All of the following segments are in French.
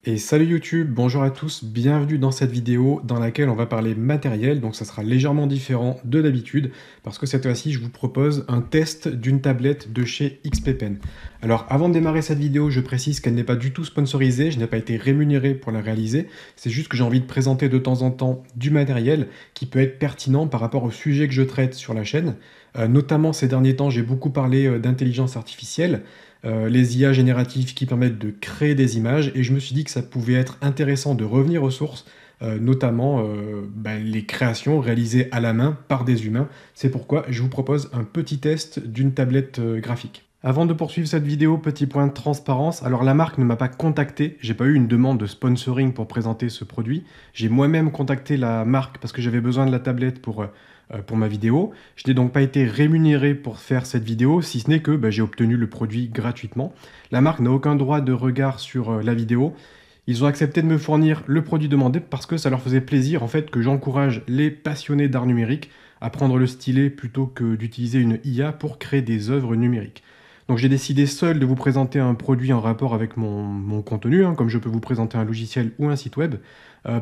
Et salut YouTube, bonjour à tous, bienvenue dans cette vidéo dans laquelle on va parler matériel, donc ça sera légèrement différent de d'habitude, parce que cette fois-ci je vous propose un test d'une tablette de chez XP Pen. Alors avant de démarrer cette vidéo, je précise qu'elle n'est pas du tout sponsorisée, je n'ai pas été rémunéré pour la réaliser, c'est juste que j'ai envie de présenter de temps en temps du matériel qui peut être pertinent par rapport au sujet que je traite sur la chaîne. Notamment ces derniers temps, j'ai beaucoup parlé d'intelligence artificielle, les IA génératives qui permettent de créer des images, et je me suis dit que ça pouvait être intéressant de revenir aux sources, notamment les créations réalisées à la main par des humains. C'est pourquoi je vous propose un petit test d'une tablette graphique. Avant de poursuivre cette vidéo, petit point de transparence. Alors la marque ne m'a pas contacté, j'ai pas eu une demande de sponsoring pour présenter ce produit. J'ai moi-même contacté la marque parce que j'avais besoin de la tablette pour ma vidéo. Je n'ai donc pas été rémunéré pour faire cette vidéo, si ce n'est que j'ai obtenu le produit gratuitement. La marque n'a aucun droit de regard sur la vidéo. Ils ont accepté de me fournir le produit demandé parce que ça leur faisait plaisir en fait que j'encourage les passionnés d'art numérique à prendre le stylet plutôt que d'utiliser une IA pour créer des œuvres numériques. Donc j'ai décidé seul de vous présenter un produit en rapport avec mon contenu, comme je peux vous présenter un logiciel ou un site web.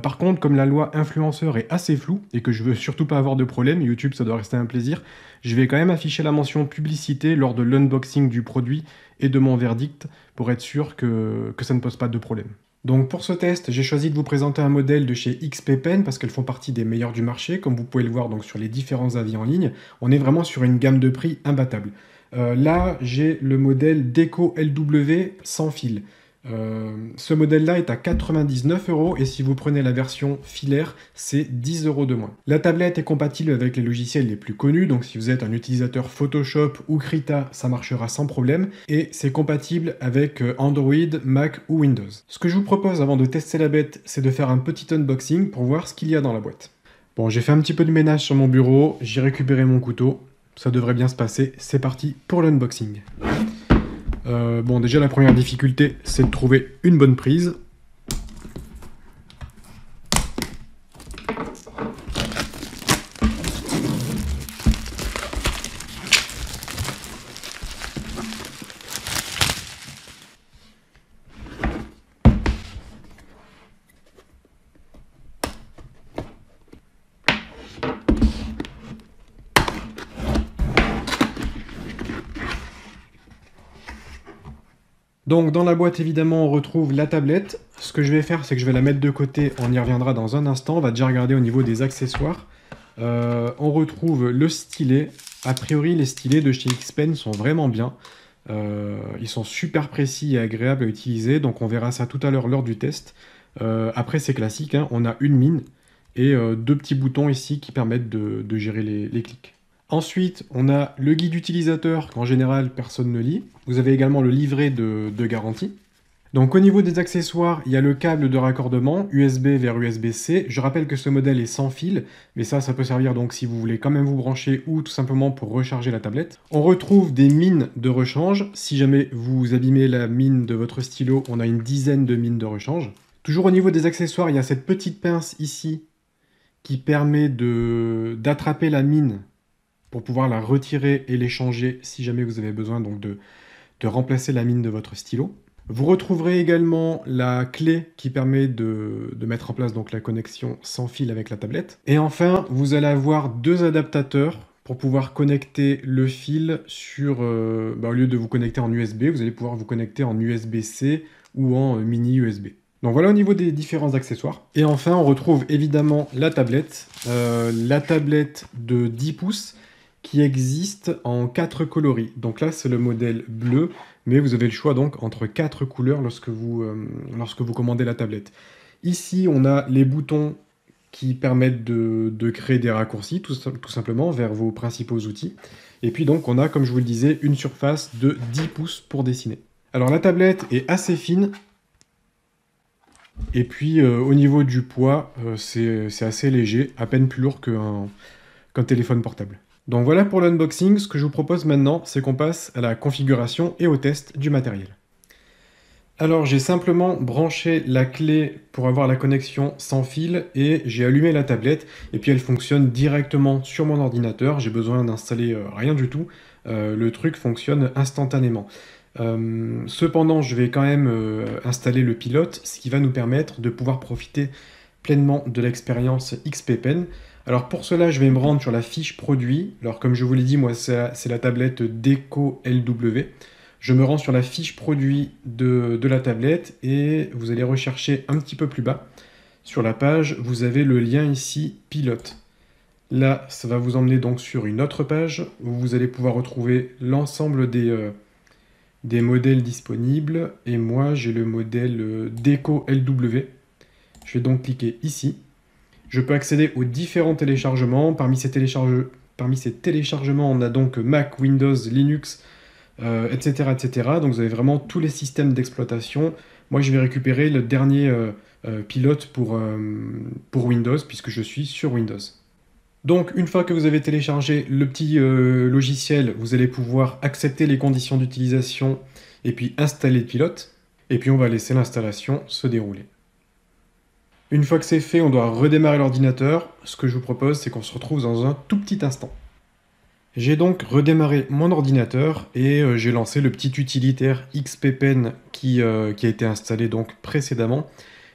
Par contre, comme la loi influenceur est assez floue et que je veux surtout pas avoir de problème, YouTube ça doit rester un plaisir, je vais quand même afficher la mention publicité lors de l'unboxing du produit et de mon verdict pour être sûr que ça ne pose pas de problème. Donc pour ce test, j'ai choisi de vous présenter un modèle de chez XP Pen parce qu'elles font partie des meilleures du marché, comme vous pouvez le voir donc sur les différents avis en ligne. On est vraiment sur une gamme de prix imbattable. Là, j'ai le modèle Deco LW sans fil. Ce modèle-là est à 99 € et si vous prenez la version filaire, c'est 10 € de moins. La tablette est compatible avec les logiciels les plus connus, donc si vous êtes un utilisateur Photoshop ou Krita, ça marchera sans problème, et c'est compatible avec Android, Mac ou Windows. Ce que je vous propose avant de tester la bête, c'est de faire un petit unboxing pour voir ce qu'il y a dans la boîte. Bon, j'ai fait un petit peu de ménage sur mon bureau, j'ai récupéré mon couteau, ça devrait bien se passer, c'est parti pour l'unboxing. Bon, déjà la première difficulté, c'est de trouver une bonne prise. Donc dans la boîte évidemment on retrouve la tablette. Ce que je vais faire c'est que je vais la mettre de côté, on y reviendra dans un instant. On va déjà regarder au niveau des accessoires. On retrouve le stylet. A priori les stylets de chez XPen sont vraiment bien. Ils sont super précis et agréables à utiliser, donc on verra ça tout à l'heure lors du test. Après c'est classique, on a une mine et deux petits boutons ici qui permettent de gérer les clics. Ensuite, on a le guide utilisateur qu'en général personne ne lit. Vous avez également le livret de garantie. Donc au niveau des accessoires, il y a le câble de raccordement USB vers USB-C. Je rappelle que ce modèle est sans fil, mais ça peut servir donc si vous voulez quand même vous brancher ou tout simplement pour recharger la tablette. On retrouve des mines de rechange. Si jamais vous abîmez la mine de votre stylo, on a une dizaine de mines de rechange. Toujours au niveau des accessoires, il y a cette petite pince ici qui permet d'attraper la mine pour pouvoir la retirer et l'échanger si jamais vous avez besoin donc de remplacer la mine de votre stylo. Vous retrouverez également la clé qui permet de mettre en place donc la connexion sans fil avec la tablette. Et enfin, vous allez avoir deux adaptateurs pour pouvoir connecter le fil sur... au lieu de vous connecter en USB, vous allez pouvoir vous connecter en USB-C ou en mini USB. Donc voilà au niveau des différents accessoires. Et enfin, on retrouve évidemment la tablette de 10 pouces, qui existe en 4 coloris. Donc là, c'est le modèle bleu, mais vous avez le choix donc entre 4 couleurs lorsque vous commandez la tablette. Ici, on a les boutons qui permettent de créer des raccourcis, tout simplement, vers vos principaux outils. Et puis donc, on a, comme je vous le disais, une surface de 10 pouces pour dessiner. Alors la tablette est assez fine, et puis au niveau du poids, c'est assez léger, à peine plus lourd qu'un téléphone portable. Donc voilà pour l'unboxing. Ce que je vous propose maintenant, c'est qu'on passe à la configuration et au test du matériel. Alors j'ai simplement branché la clé pour avoir la connexion sans fil et j'ai allumé la tablette et puis elle fonctionne directement sur mon ordinateur. J'ai besoin d'installer rien du tout. Le truc fonctionne instantanément. Cependant, je vais quand même installer le pilote, ce qui va nous permettre de pouvoir profiter pleinement de l'expérience XP Pen. Alors pour cela, je vais me rendre sur la fiche produit. Alors comme je vous l'ai dit, moi c'est la tablette Deco LW. Je me rends sur la fiche produit de la tablette et vous allez rechercher un petit peu plus bas. Sur la page, vous avez le lien ici pilote. Là, ça va vous emmener donc sur une autre page où vous allez pouvoir retrouver l'ensemble des modèles disponibles. Et moi, j'ai le modèle Deco LW. Je vais donc cliquer ici. Je peux accéder aux différents téléchargements. Parmi ces téléchargements, on a donc Mac, Windows, Linux, etc., etc. Donc vous avez vraiment tous les systèmes d'exploitation. Moi, je vais récupérer le dernier pilote pour Windows, puisque je suis sur Windows. Donc, une fois que vous avez téléchargé le petit logiciel, vous allez pouvoir accepter les conditions d'utilisation et puis installer le pilote. Et puis, on va laisser l'installation se dérouler. Une fois que c'est fait, on doit redémarrer l'ordinateur. Ce que je vous propose, c'est qu'on se retrouve dans un tout petit instant. J'ai donc redémarré mon ordinateur et j'ai lancé le petit utilitaire XP-Pen qui a été installé donc précédemment.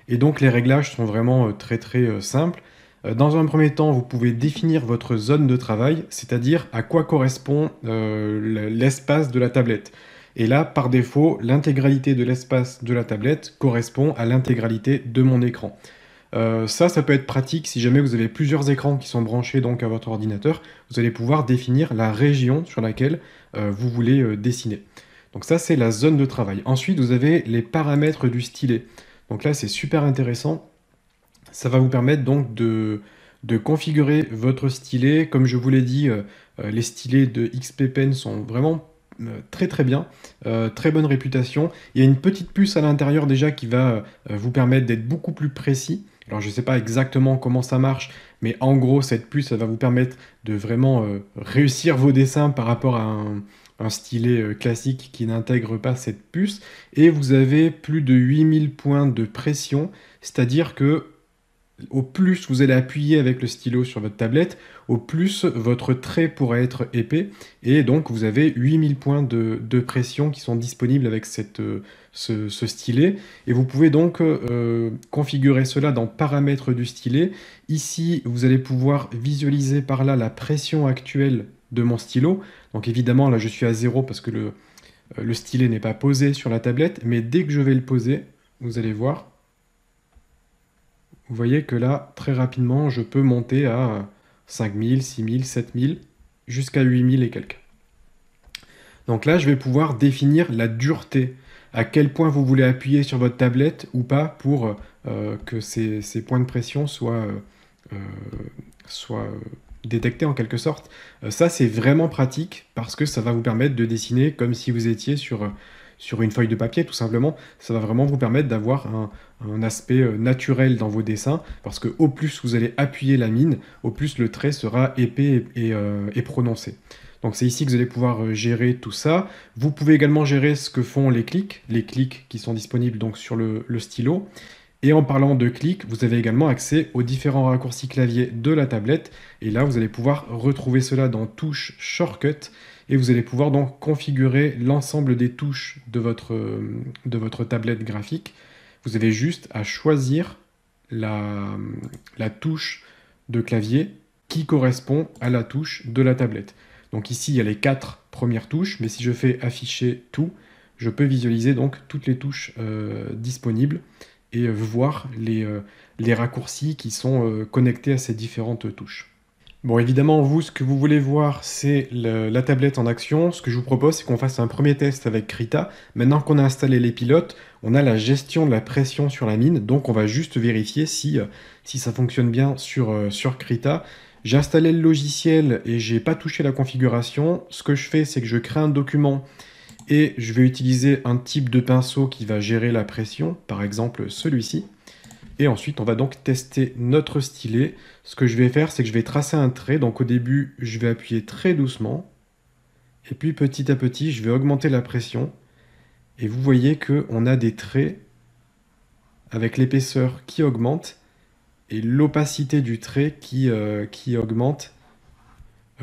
Et donc les réglages sont vraiment très simples. Dans un premier temps, vous pouvez définir votre zone de travail, c'est-à-dire à quoi correspond l'espace de la tablette. Et là, par défaut, l'intégralité de l'espace de la tablette correspond à l'intégralité de mon écran. Ça peut être pratique si jamais vous avez plusieurs écrans qui sont branchés donc à votre ordinateur. Vous allez pouvoir définir la région sur laquelle vous voulez dessiner. Donc ça, c'est la zone de travail. Ensuite, vous avez les paramètres du stylet. Donc là, c'est super intéressant. Ça va vous permettre donc de configurer votre stylet. Comme je vous l'ai dit, les stylets de XP-Pen sont vraiment très bien, très bonne réputation. Il y a une petite puce à l'intérieur déjà qui va vous permettre d'être beaucoup plus précis. Alors je ne sais pas exactement comment ça marche, mais en gros cette puce ça va vous permettre de vraiment réussir vos dessins par rapport à un stylet classique qui n'intègre pas cette puce. Et vous avez plus de 8000 points de pression, c'est-à-dire que au plus vous allez appuyer avec le stylo sur votre tablette, au plus votre trait pourra être épais. Et donc vous avez 8000 points de pression qui sont disponibles avec ce stylet. Et vous pouvez donc configurer cela dans paramètres du stylet. Ici, vous allez pouvoir visualiser par là la pression actuelle de mon stylo. Donc évidemment, là je suis à 0 parce que le stylet n'est pas posé sur la tablette. Mais dès que je vais le poser, vous allez voir, vous voyez que là, très rapidement, je peux monter à 5000, 6000, 7000, jusqu'à 8000 et quelques. Donc là, je vais pouvoir définir la dureté, à quel point vous voulez appuyer sur votre tablette ou pas pour que ces points de pression soient détectés en quelque sorte. Ça, c'est vraiment pratique parce que ça va vous permettre de dessiner comme si vous étiez sur une feuille de papier, tout simplement. Ça va vraiment vous permettre d'avoir un aspect naturel dans vos dessins, parce que au plus vous allez appuyer la mine, au plus le trait sera épais et prononcé. Donc c'est ici que vous allez pouvoir gérer tout ça. Vous pouvez également gérer ce que font les clics qui sont disponibles donc sur le stylo. Et en parlant de clics, vous avez également accès aux différents raccourcis clavier de la tablette. Et là, vous allez pouvoir retrouver cela dans touche Shortcut. Et vous allez pouvoir donc configurer l'ensemble des touches de votre tablette graphique. Vous avez juste à choisir la touche de clavier qui correspond à la touche de la tablette. Donc ici, il y a les 4 premières touches, mais si je fais afficher tout, je peux visualiser donc toutes les touches disponibles et voir les raccourcis qui sont connectés à ces différentes touches. Bon, évidemment, vous, ce que vous voulez voir, c'est la tablette en action. Ce que je vous propose, c'est qu'on fasse un premier test avec Krita. Maintenant qu'on a installé les pilotes, on a la gestion de la pression sur la mine. Donc, on va juste vérifier si ça fonctionne bien sur Krita. J'ai installé le logiciel et j'ai pas touché la configuration. Ce que je fais, c'est que je crée un document et je vais utiliser un type de pinceau qui va gérer la pression, par exemple celui-ci. Et ensuite, on va donc tester notre stylet. Ce que je vais faire, c'est que je vais tracer un trait. Donc au début, je vais appuyer très doucement. Et puis petit à petit, je vais augmenter la pression. Et vous voyez qu'on a des traits avec l'épaisseur qui augmente et l'opacité du trait qui augmente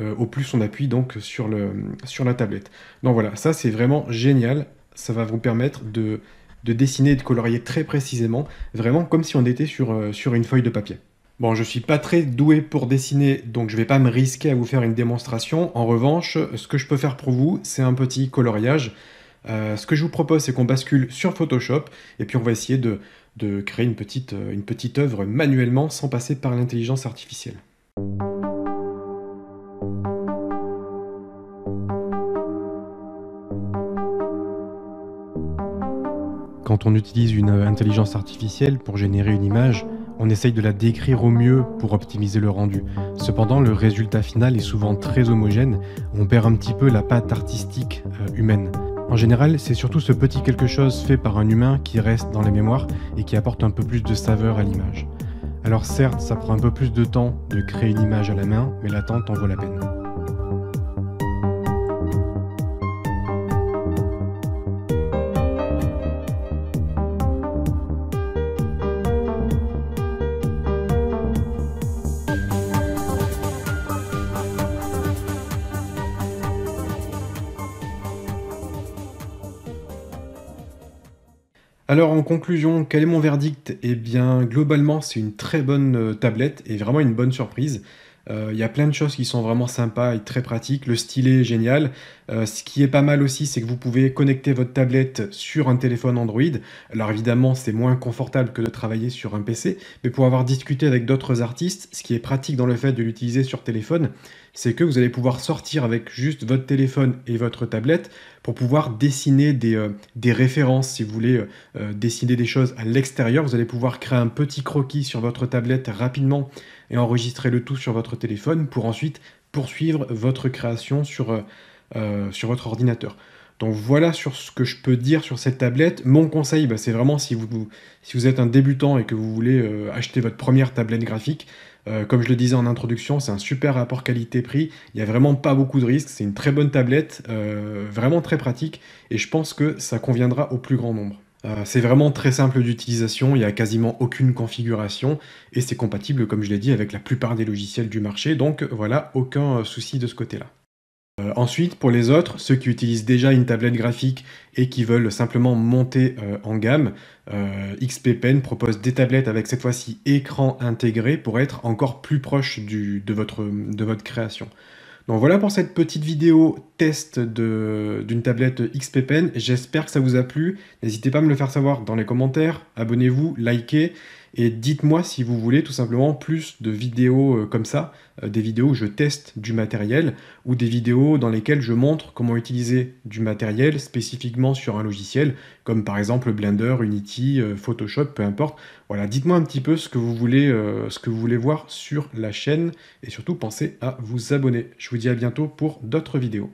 au plus on appuie donc sur la tablette. Donc voilà, ça c'est vraiment génial. ça va vous permettre de dessiner et de colorier très précisément, vraiment comme si on était sur une feuille de papier. Bon, je suis pas très doué pour dessiner, donc je vais pas me risquer à vous faire une démonstration. En revanche, ce que je peux faire pour vous, c'est un petit coloriage. Ce que je vous propose, c'est qu'on bascule sur Photoshop, et puis on va essayer de créer une petite œuvre manuellement, sans passer par l'intelligence artificielle. Quand on utilise une intelligence artificielle pour générer une image, on essaye de la décrire au mieux pour optimiser le rendu. Cependant, le résultat final est souvent très homogène, on perd un petit peu la patte artistique humaine. En général, c'est surtout ce petit quelque chose fait par un humain qui reste dans la mémoire et qui apporte un peu plus de saveur à l'image. Alors certes, ça prend un peu plus de temps de créer une image à la main, mais l'attente en vaut la peine. Alors en conclusion, quel est mon verdict? Eh bien, globalement, c'est une très bonne tablette et vraiment une bonne surprise. Il y a plein de choses qui sont vraiment sympas et très pratiques. Le stylet est génial. Ce qui est pas mal aussi, c'est que vous pouvez connecter votre tablette sur un téléphone Android. Alors évidemment, c'est moins confortable que de travailler sur un PC, mais pour avoir discuté avec d'autres artistes, ce qui est pratique dans le fait de l'utiliser sur téléphone, c'est que vous allez pouvoir sortir avec juste votre téléphone et votre tablette pour pouvoir dessiner des références. Si vous voulez dessiner des choses à l'extérieur, vous allez pouvoir créer un petit croquis sur votre tablette rapidement et enregistrer le tout sur votre téléphone pour ensuite poursuivre votre création sur votre ordinateur. Donc voilà sur ce que je peux dire sur cette tablette. Mon conseil, c'est vraiment si vous êtes un débutant et que vous voulez acheter votre première tablette graphique, comme je le disais en introduction, c'est un super rapport qualité-prix. Il n'y a vraiment pas beaucoup de risques. C'est une très bonne tablette, vraiment très pratique. Et je pense que ça conviendra au plus grand nombre. C'est vraiment très simple d'utilisation, il n'y a quasiment aucune configuration. Et c'est compatible, comme je l'ai dit, avec la plupart des logiciels du marché. Donc voilà, aucun souci de ce côté-là. Ensuite, pour les autres, ceux qui utilisent déjà une tablette graphique et qui veulent simplement monter en gamme, XP Pen propose des tablettes avec cette fois-ci écran intégré pour être encore plus proche de votre création. Donc voilà pour cette petite vidéo test d'une tablette XP Pen. J'espère que ça vous a plu. N'hésitez pas à me le faire savoir dans les commentaires. Abonnez-vous, likez et dites-moi si vous voulez tout simplement plus de vidéos comme ça, des vidéos où je teste du matériel ou des vidéos dans lesquelles je montre comment utiliser du matériel spécifiquement sur un logiciel comme par exemple Blender, Unity, Photoshop, peu importe. Voilà, dites-moi un petit peu ce que vous voulez voir sur la chaîne et surtout pensez à vous abonner. Je vous dis à bientôt pour d'autres vidéos.